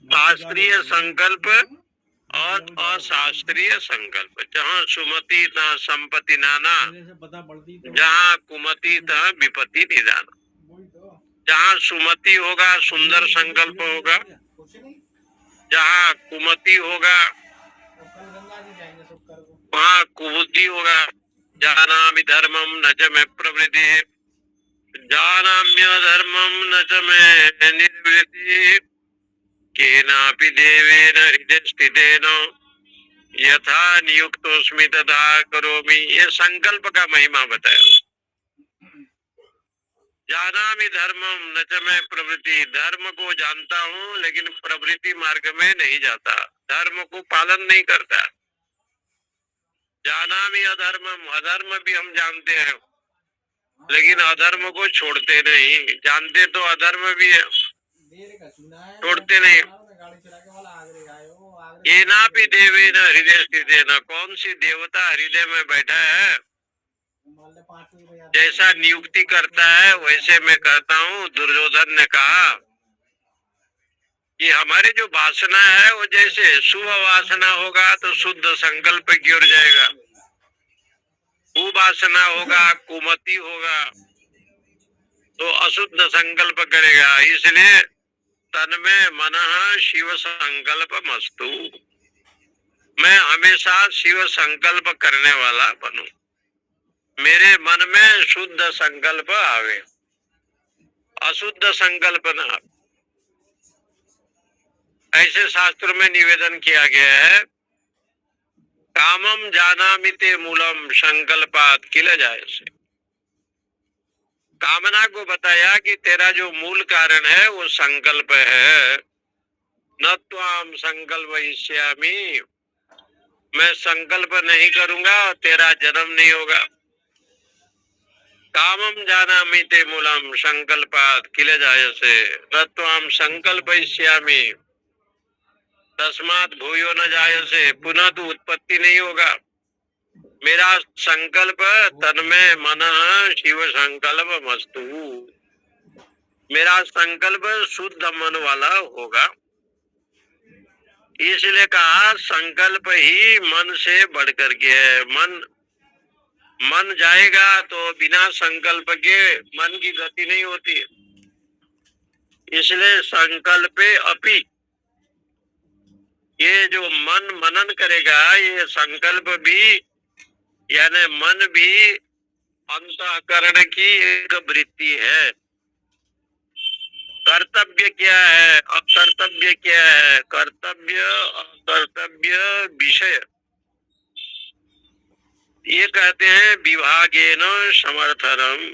शास्त्रीय संकल्प और अशास्त्रीय संकल्प, जहाँ सुमति तहाँ संपत्ति नाना, जहाँ कुमति तहाँ विपत्ति निदाना। जहाँ सुमति होगा सुंदर संकल्प होगा, जहाँ कुमति होगा वहाँ कुबुद्धि होगा। जानामि धर्मम न च मे प्रवृत्ति, जानाम्य धर्मम न च मे निर्वृत्ति, केनापि देवेन हृदय स्थितेन यथा नियुक्तोस्मि तथा करोमि। ये संकल्प का महिमा बताया। जानामि धर्मम न च मैं प्रवृत्ति, धर्म को जानता हूँ लेकिन प्रवृत्ति मार्ग में नहीं जाता, धर्म को पालन नहीं करता। जानामि अधर्मम, अधर्म भी हम जानते हैं लेकिन अधर्म को छोड़ते नहीं, जानते तो अधर्म भी है छोड़ते नहीं। केनापि देवेन हृदय स्थितेन, कौन सी देवता हृदय में बैठा है, जैसा नियुक्ति करता है वैसे मैं करता हूँ। दुर्योधन ने कहा कि हमारे जो वासना है वो जैसे शुभ वासना होगा तो शुद्ध संकल्प की ओर जाएगा, कुवासना होगा कुमति होगा तो अशुद्ध संकल्प करेगा। इसलिए तन में मनः शिव संकल्प मस्तु, मैं हमेशा शिव संकल्प करने वाला बनूं, मेरे मन में शुद्ध संकल्प आवे, अशुद्ध संकल्प न आवे। ऐसे शास्त्र में निवेदन किया गया है। कामम जानामि ते मूलम संकल्पात किल जायसे, कामना को बताया कि तेरा जो मूल कारण है वो संकल्प है। न त्वाम संकल्पयिष्यामि, मैं संकल्प नहीं करूंगा तेरा जन्म नहीं होगा। कामम जानामि ते मूलम संकल्पात किल जायसे न त्वाम संकल्पयिष्यामि तस्मात् भूयो न जायसे, पुनः तो उत्पत्ति नहीं होगा। मेरा संकल्प तन में मनः शिव संकल्प मस्तु, मेरा संकल्प शुद्ध मन वाला होगा। इसलिए कहा संकल्प ही मन से बढ़ कर के है। मन जाएगा तो बिना संकल्प के मन की गति नहीं होती। इसलिए संकल्पे अपि, ये जो मन मनन करेगा ये संकल्प भी यानी मन भी अंतःकरण की एक वृत्ति है। कर्तव्य क्या है, अकर्तव्य क्या है? कर्तव्य अकर्तव्य विषय, ये कहते हैं विभागेन समर्थनम।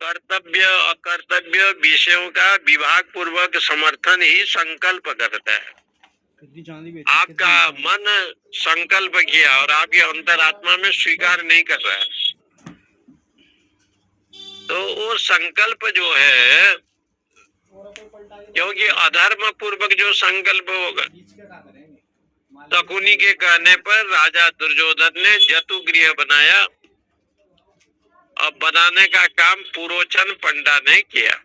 कर्तव्य अकर्तव्य विषयों का विभाग पूर्वक समर्थन ही संकल्प करता है। आपका मन संकल्प किया और आपके अंतरात्मा में स्वीकार नहीं कर रहा है, तो वो संकल्प जो है, क्योंकि अधर्म पूर्वक जो संकल्प होगा, शकुनी के कहने पर राजा दुर्योधन ने जतुगृह बनाया और बनाने का काम पुरोचन पंडा ने किया।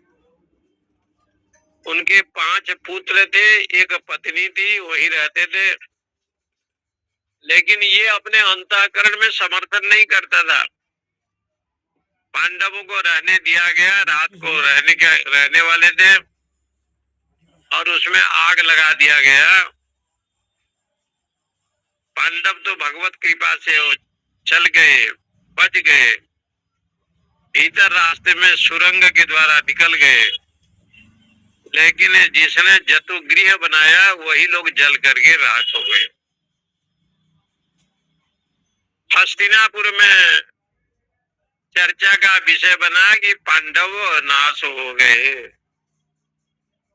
उनके 5 पुत्र थे, एक पत्नी थी, वही रहते थे, लेकिन ये अपने अंतःकरण में समर्थन नहीं करता था। पांडवों को रहने दिया गया, रात को रहने वाले थे और उसमें आग लगा दिया गया। पांडव तो भगवत कृपा से चल गए, बच गए, भीतर रास्ते में सुरंग के द्वारा निकल गए, लेकिन जिसने जतुगृह बनाया वही लोग जल करके राख हो गए। हस्तिनापुर में चर्चा का विषय बना कि पांडव नाश हो गए,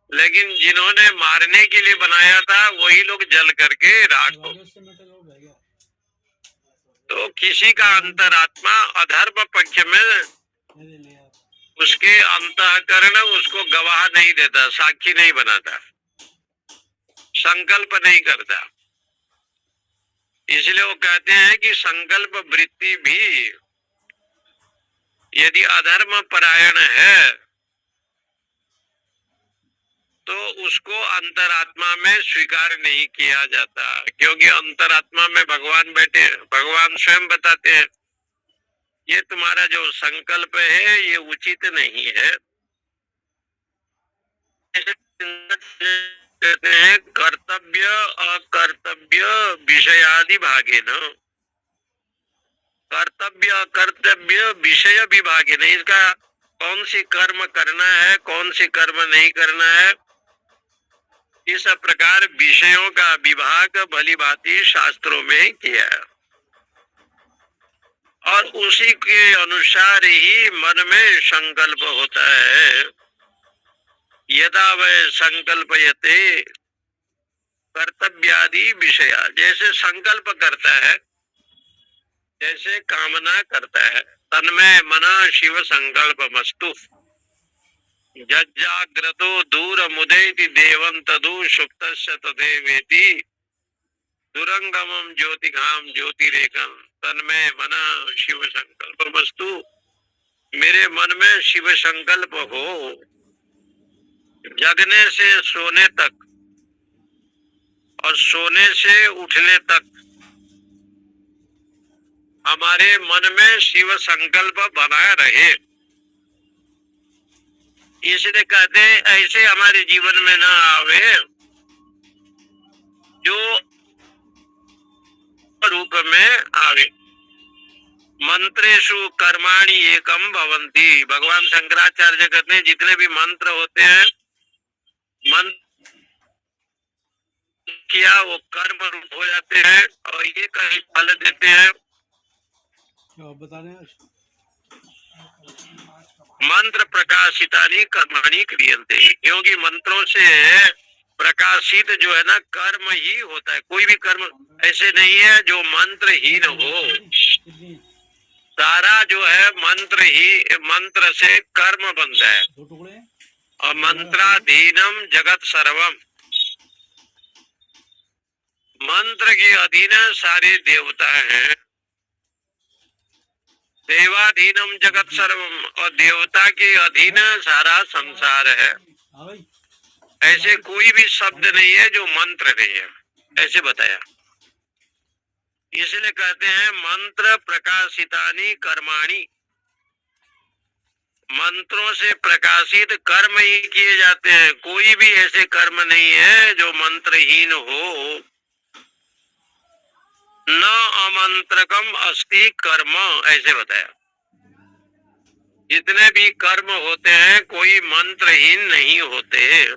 लेकिन जिन्होंने मारने के लिए बनाया था वही लोग जल करके राख हो गए। तो किसी का अंतरात्मा अधर्म पक्ष में, उसके अंतःकरण उसको गवाह नहीं देता, साक्षी नहीं बनाता, संकल्प नहीं करता। इसलिए वो कहते हैं कि संकल्प वृत्ति भी यदि अधर्म परायण है तो उसको अंतरात्मा में स्वीकार नहीं किया जाता, क्योंकि अंतरात्मा में भगवान बैठे हैं। भगवान स्वयं बताते हैं ये तुम्हारा जो संकल्प है ये उचित नहीं है। कहते हैं कर्तव्य अकर्तव्य विषयादि भागे न, कर्तव्य अकर्तव्य विषय विभागे न, इसका कौन सी कर्म करना है कौन सी कर्म नहीं करना है, इस प्रकार विषयों का विभाग भली भांति शास्त्रों में किया है और उसी के अनुसार ही मन में संकल्प होता है। यदा वह संकल्पयते कर्तव्यादि विषय, जैसे संकल्प करता है, जैसे कामना करता है, तन्मय मना शिव संकल्प मस्तु जज्जाग्रतो दूर मुदेति देवं तदु सुप्तस्य तदेवेति दुरंगमम ज्योतिघाम ज्योतिरेकम तन्मय मना शिव संकल्प मस्तु। मेरे मन में शिव संकल्प हो। जगने से सोने तक और सोने से उठने तक हमारे मन में शिव संकल्प बना रहे, इसलिए कहते हैं ऐसे हमारे जीवन में ना आवे जो रूप में आवे। मंत्रेषु कर्माणि एकम भवन्ति, भगवान शंकराचार्य कहते हैं जितने भी मंत्र होते हैं, मंत्र किया वो कर्म रूप हो जाते हैं और ये कहीं फल देते हैं। बता रहे हैं मंत्र प्रकाशितानि कर्माणि क्रियन्ते, क्योंकि मंत्रों से प्रकाशित जो है ना कर्म ही होता है। कोई भी कर्म ऐसे नहीं है जो मंत्रहीन हो, सारा जो है मंत्र से कर्म बनता है। और मंत्राधीनम जगत सर्वम, मंत्र के अधीन सारे देवता हैं। देवाधीनम जगत सर्वम, और देवता के अधीन सारा संसार है। ऐसे कोई भी शब्द नहीं है जो मंत्र नहीं है, ऐसे बताया। इसलिए कहते हैं मंत्र प्रकाशितानि कर्माणि, मंत्रों से प्रकाशित कर्म ही किए जाते हैं। कोई भी ऐसे कर्म नहीं है जो मंत्रहीन हो। न अमंत्रकम अस्ति कर्म, ऐसे बताया। जितने भी कर्म होते हैं कोई मंत्रहीन नहीं होते।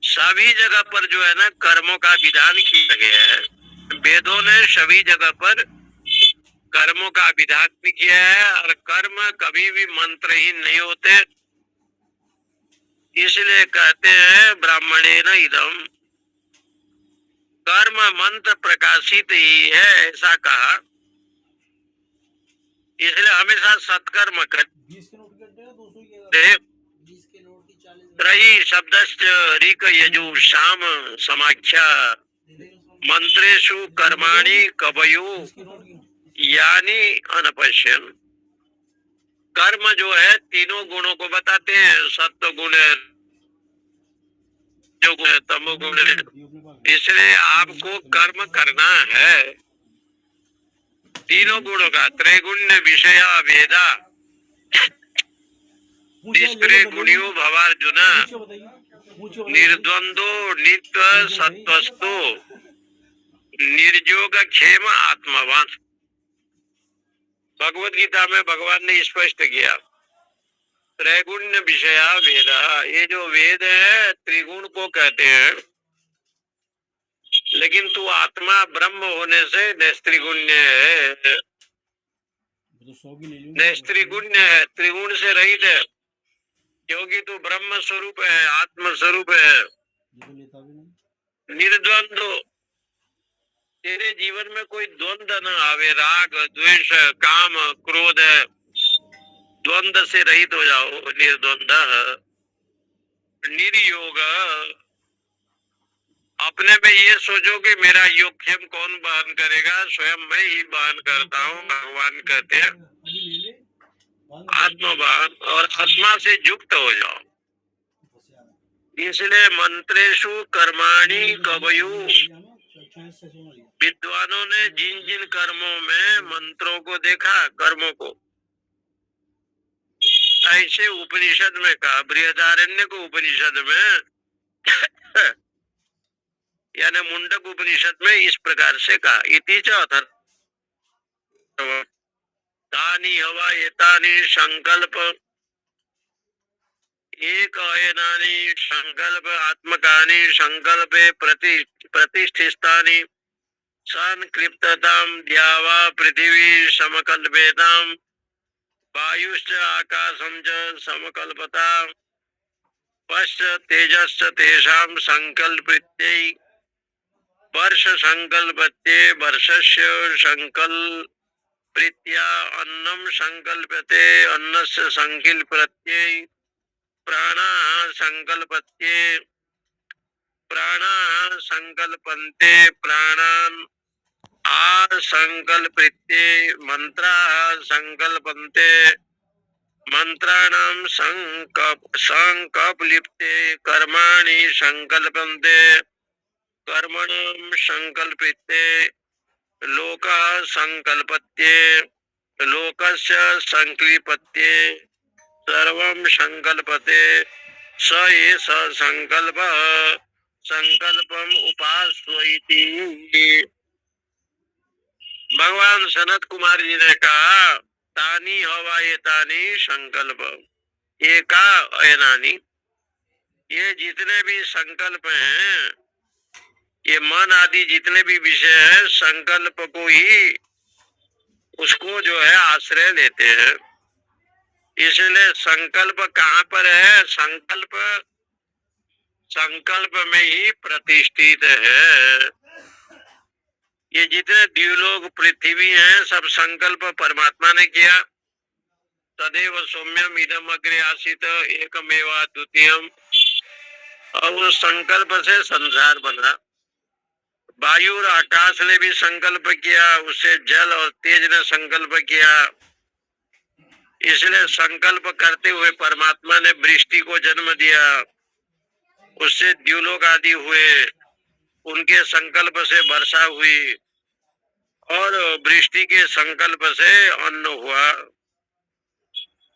सभी जगह पर जो है ना कर्मों का विधान किया गया है। वेदों ने सभी जगह पर कर्मों का विधान भी किया है, और कर्म कभी भी मंत्रहीन नहीं होते। इसलिए कहते हैं ब्राह्मणेन इदम, कर्म मंत्र प्रकाशित ही है, ऐसा कहा। इसलिए हमेशा सत्कर्म करते। त्रयी शब्दश्च ऋक यजु शाम समाख्या मंत्रेषु कर्माणि कवयो यानी अनपश्यन। कर्म जो है तीनों गुणों को बताते हैं, सत्व गुण है, जो गुण है, तमो गुण है। इसलिए आपको कर्म करना है तीनों गुणों का। त्रैगुण्य विषया वेदा निष्क्रिय गुणियो भवार्जुना निर्द्वंदो नित्य सत्वस्तो निर्जोग क्षेम आत्मवान। भगवत गीता में भगवान ने स्पष्ट किया त्रैगुण्य विषया वेदा, ये जो वेद है त्रिगुण को कहते हैं, लेकिन तू आत्मा ब्रह्म होने से नैस्त्रिगुण्य है। नैस्त्रिगुण्य है, त्रिगुण से रहित है, क्योंकि तू ब्रह्म स्वरूप है, आत्म स्वरूप है। निर्द्वंद, तेरे जीवन में कोई द्वंद्व न आवे, राग द्वेष काम क्रोध द्वंद्व से रहित हो जाओ, निर्द्वंद। निर्योग, अपने में ये सोचो कि मेरा योगक्षेम कौन बहन करेगा, स्वयं मैं ही बहन करता हूँ, भगवान कहते हैं आत्मवान, और आत्मा से युक्त हो जाओ। इसलिए मंत्रेषु कर्माणि कवयु, विद्वानों ने जिन जिन कर्मों में मंत्रों को देखा, कर्मों को, ऐसे उपनिषद में कहा। बृहदारण्य को उपनिषद में यानी मुंडक उपनिषद में इस प्रकार से कहा, इति च अथर्व तानि हवा एतानि संकल्प एक अयनानि संकल्प आत्मकानि संकल्पे प्रतिष्ठितानि संक्लिप्ततां द्यावा पृथिवी समकल्पेतां वायुश्च आकाशं च समकल्पता पश्च तेजश्च तेषां संकल्पित्यै वर्ष संकल्पत्ये वर्षस्य संकल्पृत्या अन्नं संकल्पते अन्नस्य संकल्पत्यै प्राणाः संकल्पत्ये प्राणाः संकल्पन्ते प्राणान् आसंकल्पृत्ये मंत्राः संकल्पन्ते मंत्राणां संकल्पलिप्ते कर्माणि संकल्पन्ते कर्मणां संकल्पृत्ये लोकः संकल्पत्ये लोकस्य संकल्पत्ये सर्वं संकल्पते स एष संकल्पः संकल्पम उपास्वैति। भगवान सनत कुमार जी ने कहा तानी हवा ये तानी संकल्प एका अयनानी, ये जितने भी संकल्प हैं, ये मन आदि जितने भी विषय हैं, संकल्प को ही उसको जो है आश्रय लेते हैं। इसलिए संकल्प कहाँ पर है? संकल्प संकल्प में ही प्रतिष्ठित है। ये जितने द्युलोक पृथ्वी हैं, सब संकल्प परमात्मा ने किया। तदेव सौम्यम इदम अग्रे आसित एकमेवा द्वितीयम, और उस संकल्प से संसार बना। वायु और आकाश ने भी संकल्प किया, उससे जल और तेज ने संकल्प किया। इसलिए संकल्प करते हुए परमात्मा ने वृष्टि को जन्म दिया, उससे द्युलोक आदि हुए, उनके संकल्प से वर्षा हुई, और वृष्टि के संकल्प से अन्न हुआ।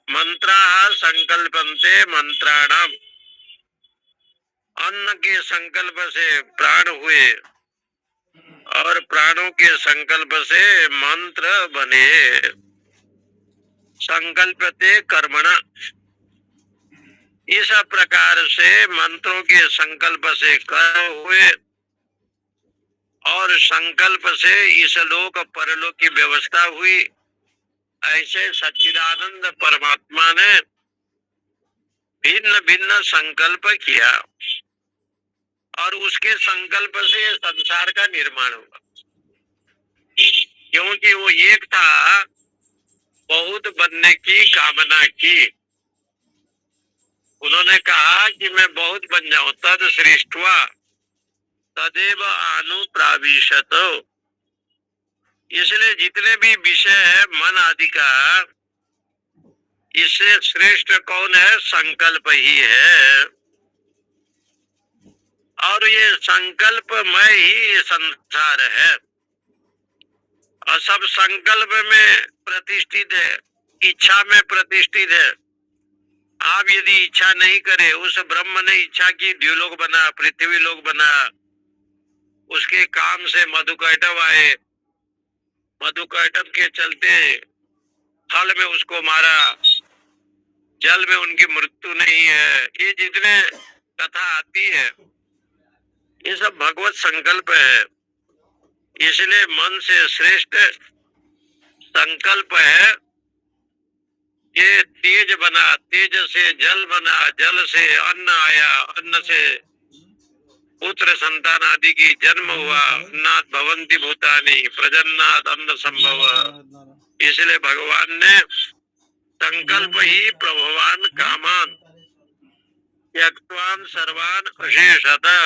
मंत्राः संकल्पन्ते मंत्राणाम, अन्न के संकल्प से प्राण हुए, और प्राणों के संकल्प से मंत्र बने। संकल्पते कर्मणा, इस प्रकार से मंत्रों के संकल्प से कर्म हुए और संकल्प से इस लोक परलोक की व्यवस्था हुई। ऐसे सच्चिदानंद परमात्मा ने भिन्न भिन्न संकल्प किया और उसके संकल्प से संसार का निर्माण हुआ। क्योंकि वो एक था, बहुत बनने की कामना की। उन्होंने कहा कि मैं बहुत बन जाऊं, तद सृष्टवा तदेव अनुप्राविशत। इसलिए जितने भी विषय है मन आदि का, इससे श्रेष्ठ कौन है? संकल्प ही है। और ये संकल्पमय ही ये संसार है और सब संकल्प में प्रतिष्ठित है, इच्छा में प्रतिष्ठित है। आप यदि इच्छा नहीं करे, उस ब्रह्म ने इच्छा की, द्युलोक बना, पृथ्वी लोक बना, उसके काम से मधुकैटभ आए, मधुकैटभ के चलते थल में उसको मारा, जल में उनकी मृत्यु नहीं है। ये जितने कथा आती है ये सब भगवत संकल्प है। इसलिए मन से श्रेष्ठ संकल्प है। ये तेज बना, तेज से जल बना, जल से अन्न आया, अन्न से पुत्र संतान आदि की जन्म हुआ। अन्नात् भवन्ति भूतानि प्रजन्नात् अन्न संभव। इसलिए भगवान ने संकल्प ही प्रभवान कामान त्यक्त्वान सर्वान अशेषतः।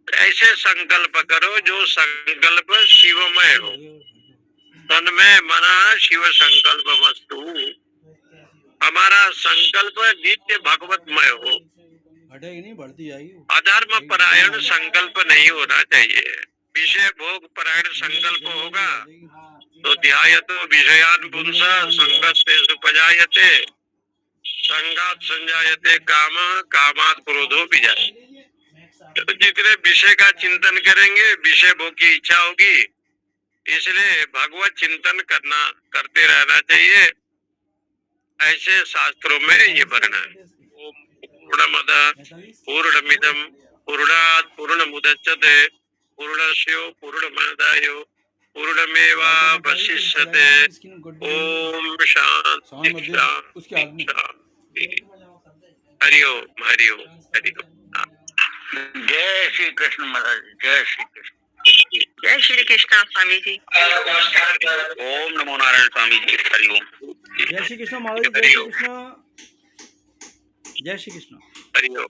ऐसे संकल्प करो जो संकल्प शिवमय हो। तन्मय मना शिव संकल्प वस्तु। हमारा संकल्प नित्य भगवतमय हो। अधर्म परायण संकल्प नहीं होना चाहिए। विषय भोग परायण संकल्प होगा तो ध्यायतो विषयान पुंस संगस्ते सुपजायते संगात संजायते काम कामात क्रोधो विजाय। तो जितने विषय का चिंतन करेंगे विषय भोग की इच्छा होगी। इसलिए भगवत चिंतन करते रहना चाहिए। ऐसे शास्त्रों में ये वर्णन है। पूर्णमद पूर्णमिदं पूर्णात् पूर्णमुदच्यते पूर्णस्य पूर्णमादाय पूर्णमेवावशिष्यते। ओम शांति शांति शांति। हरि ओम हरि ओम हरि ओम। जय श्री कृष्ण महाराज, जय श्री कृष्ण। जय श्री कृष्ण स्वामी जी। ओम नमो नारायण स्वामी जी, हरि ओम। जय श्री कृष्ण महाराज, जय श्री कृष्ण, जय श्री कृष्ण, हरि ओम।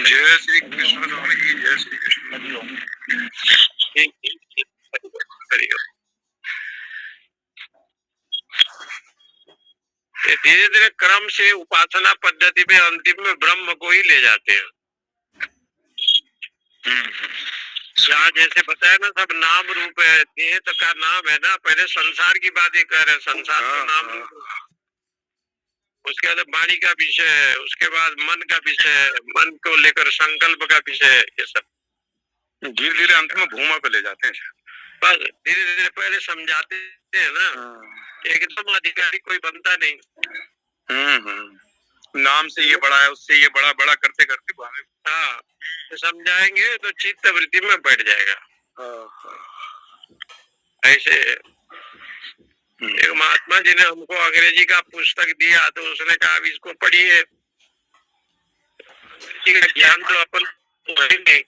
जय श्री कृष्ण स्वामी जी, जय श्री कृष्ण, हरि ओम। हरि ओम। धीरे धीरे क्रम से उपासना पद्धति में अंतिम में ब्रह्म को ही ले जाते हैं। यहाँ जैसे बताया ना, सब नाम रूप है। देह का नाम है ना, पहले संसार की बातें कर रहे हैं, संसार का नाम रूप। उसके बाद वाणी का विषय है, उसके बाद मन का विषय है, मन को लेकर संकल्प का विषय है। ये सब धीरे धीरे अंत में भूमा पे ले जाते हैं। बस धीरे धीरे पहले समझाते हैं ना, एकदम अधिकारी कोई बनता नहीं। नाम से ये बड़ा है, उससे ये बड़ा, बड़ा करते करते हाँ, तो समझाएंगे तो चित्त वृत्ति में बैठ जाएगा। ऐसे एक महात्मा जी ने हमको अंग्रेजी का पुस्तक दिया, तो उसने कहा अब इसको पढ़िए। ज्ञान तो अपन वही नहीं,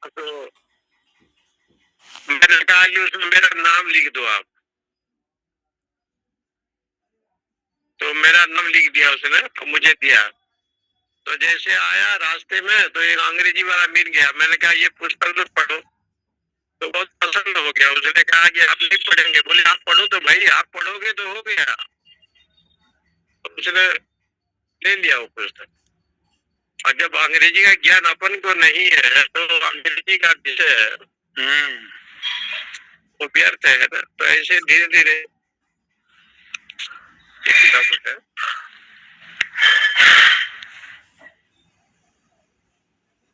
तो मैंने कहा कि उसमें मेरा नाम लिख दो आप। तो मेरा नाम लिख दिया उसने, तो मुझे दिया। तो जैसे आया रास्ते में तो एक अंग्रेजी वाला मिल गया। मैंने कहा ये पुस्तक तो पढ़ो। तो बहुत पसंद हो गया। उसने कहा कि आप नहीं पढ़ेंगे। बोले आप पढ़ो। तो भाई आप पढ़ोगे तो हो गया। तो उसने ले लिया वो पुस्तक। और जब अंग्रेजी का ज्ञान अपन को नहीं है तो अंग्रेजी का विषय वो व्यर्थ है ना। तो ऐसे धीरे धीरे